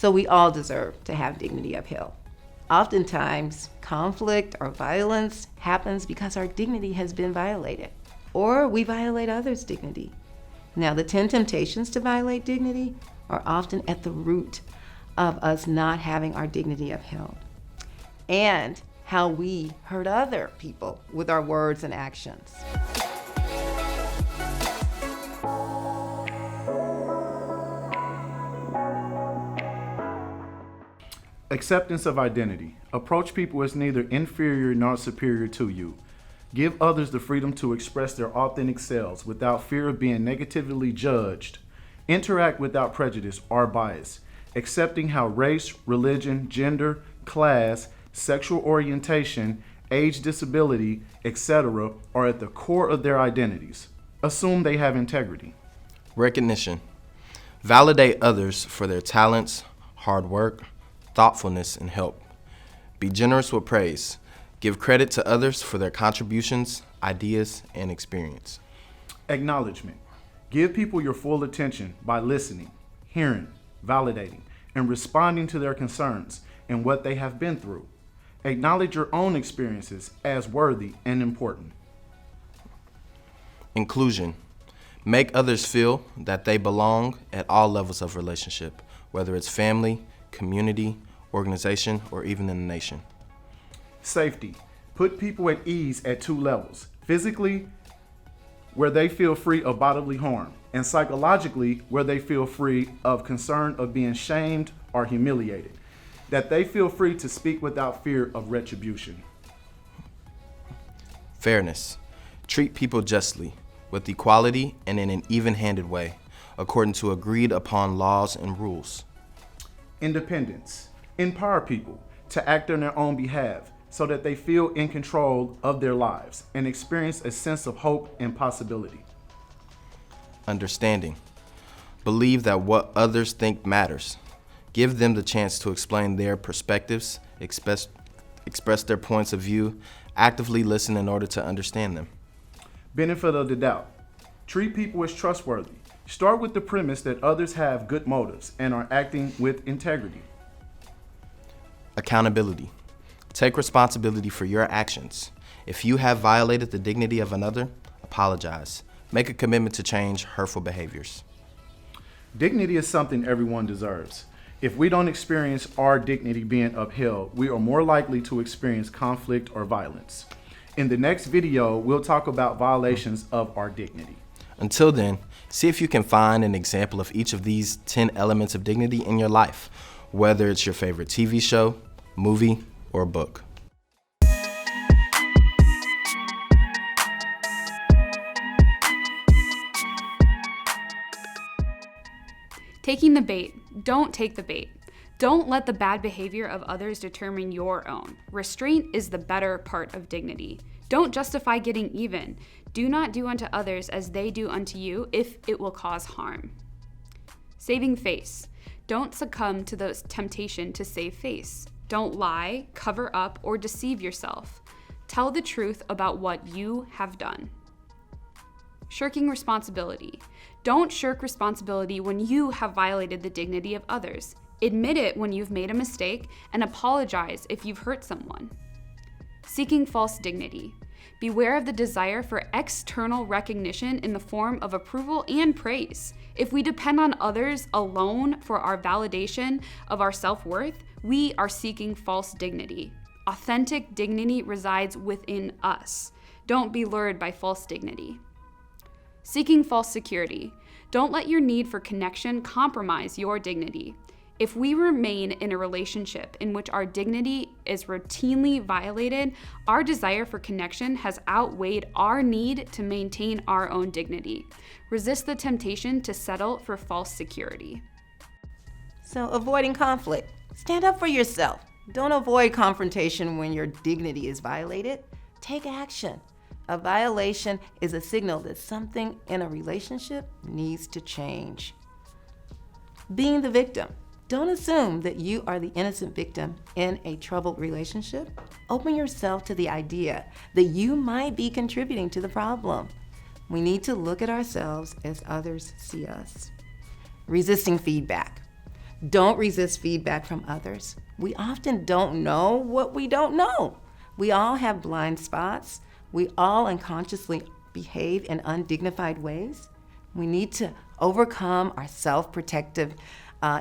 So we all deserve to have dignity upheld. Oftentimes, conflict or violence happens because our dignity has been violated, or we violate others' dignity. Now, the 10 temptations to violate dignity are often at the root of us not having our dignity upheld, and how we hurt other people with our words and actions. Acceptance of identity. Approach people as neither inferior nor superior to you. Give others the freedom to express their authentic selves without fear of being negatively judged. Interact without prejudice or bias, accepting how race, religion, gender, class, sexual orientation, age, disability, etc. are at the core of their identities. Assume they have integrity. Recognition. Validate others for their talents, hard work, thoughtfulness, and help. Be generous with praise. Give credit to others for their contributions, ideas, and experience. Acknowledgement. Give people your full attention by listening, hearing, validating, and responding to their concerns and what they have been through. Acknowledge your own experiences as worthy and important. Inclusion. Make others feel that they belong at all levels of relationship, whether it's family, community, organization, or even in the nation. Safety. Put people at ease at 2 levels. Physically, where they feel free of bodily harm, and psychologically, where they feel free of concern of being shamed or humiliated. That they feel free to speak without fear of retribution. Fairness. Treat people justly, with equality and in an even-handed way, according to agreed upon laws and rules. Independence. Empower people to act on their own behalf so that they feel in control of their lives and experience a sense of hope and possibility. Understanding. Believe that what others think matters. Give them the chance to explain their perspectives, express their points of view, actively listen in order to understand them. Benefit of the doubt. Treat people as trustworthy. Start with the premise that others have good motives and are acting with integrity. Accountability. Take responsibility for your actions. If you have violated the dignity of another, apologize. Make a commitment to change hurtful behaviors. Dignity is something everyone deserves. If we don't experience our dignity being upheld, we are more likely to experience conflict or violence. In the next video, we'll talk about violations of our dignity. Until then, see if you can find an example of each of these 10 elements of dignity in your life, whether it's your favorite TV show, movie, or book. Taking the bait. Don't take the bait. Don't let the bad behavior of others determine your own. Restraint is the better part of dignity. Don't justify getting even. Do not do unto others as they do unto you if it will cause harm. Saving face. Don't succumb to the temptation to save face. Don't lie, cover up, or deceive yourself. Tell the truth about what you have done. Shirking responsibility. Don't shirk responsibility when you have violated the dignity of others. Admit it when you've made a mistake and apologize if you've hurt someone. Seeking false dignity. Beware of the desire for external recognition in the form of approval and praise. If we depend on others alone for our validation of our self-worth, we are seeking false dignity. Authentic dignity resides within us. Don't be lured by false dignity. Seeking false security. Don't let your need for connection compromise your dignity. If we remain in a relationship in which our dignity is routinely violated, our desire for connection has outweighed our need to maintain our own dignity. Resist the temptation to settle for false security. So, avoiding conflict. Stand up for yourself. Don't avoid confrontation when your dignity is violated. Take action. A violation is a signal that something in a relationship needs to change. Being the victim. Don't assume that you are the innocent victim in a troubled relationship. Open yourself to the idea that you might be contributing to the problem. We need to look at ourselves as others see us. Resisting feedback. Don't resist feedback from others. We often don't know what we don't know. We all have blind spots. We all unconsciously behave in undignified ways. We need to overcome our self-protective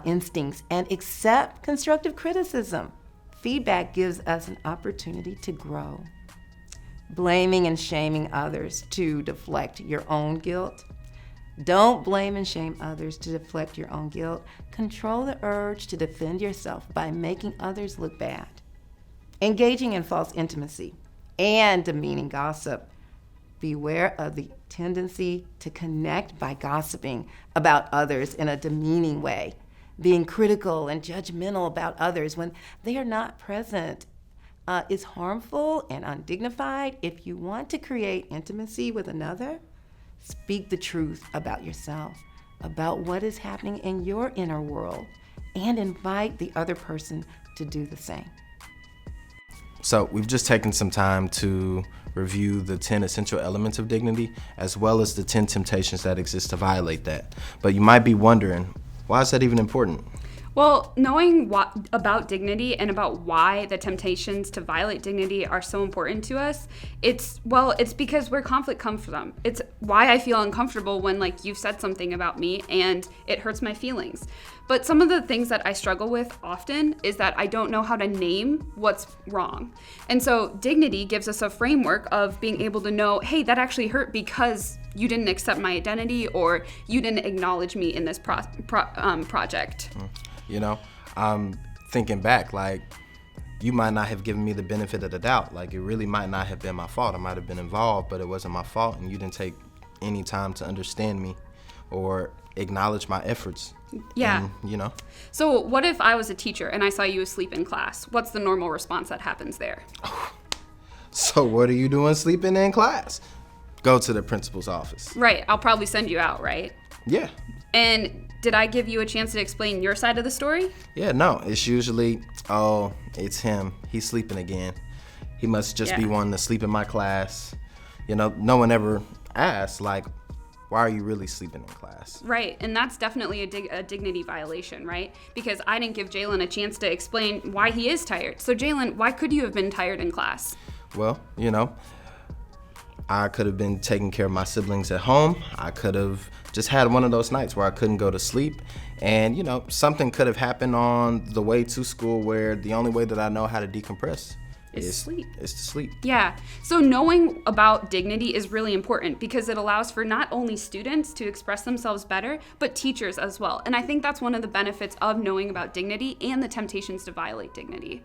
instincts and accept constructive criticism. Feedback gives us an opportunity to grow. Blaming and shaming others to deflect your own guilt. Don't blame and shame others to deflect your own guilt. Control the urge to defend yourself by making others look bad. Engaging in false intimacy and demeaning gossip. Beware of the tendency to connect by gossiping about others in a demeaning way. Being critical and judgmental about others when they are not present is harmful and undignified. If you want to create intimacy with another, speak the truth about yourself, about what is happening in your inner world, and invite the other person to do the same. So we've just taken some time to review the 10 essential elements of dignity, as well as the 10 temptations that exist to violate that. But you might be wondering, why is that even important? Well, knowing about dignity and about why the temptations to violate dignity are so important to us, it's because where conflict comes from. It's why I feel uncomfortable when, like, you've said something about me and it hurts my feelings. But some of the things that I struggle with often is that I don't know how to name what's wrong. And so dignity gives us a framework of being able to know, hey, that actually hurt because you didn't accept my identity or you didn't acknowledge me in this project. You know, I'm thinking back, like, you might not have given me the benefit of the doubt. Like, it really might not have been my fault. I might have been involved, but it wasn't my fault, and you didn't take any time to understand me or acknowledge my efforts. Yeah. And, you know. So what if I was a teacher and I saw you asleep in class? What's the normal response that happens there? So what are you doing sleeping in class? Go to the principal's office. Right. I'll probably send you out, right? Yeah. And did I give you a chance to explain your side of the story? Yeah, no. It's usually, oh, it's him. He's sleeping again. He must just be wanting to sleep in my class. You know, no one ever asks, like, why are you really sleeping in class? Right, and that's definitely a dignity violation, right? Because I didn't give Jalen a chance to explain why he is tired. So Jalen, why could you have been tired in class? Well, you know, I could have been taking care of my siblings at home. I could have just had one of those nights where I couldn't go to sleep. And, you know, something could have happened on the way to school where the only way that I know how to decompress is to sleep. Yeah, so knowing about dignity is really important because it allows for not only students to express themselves better, but teachers as well. And I think that's one of the benefits of knowing about dignity and the temptations to violate dignity.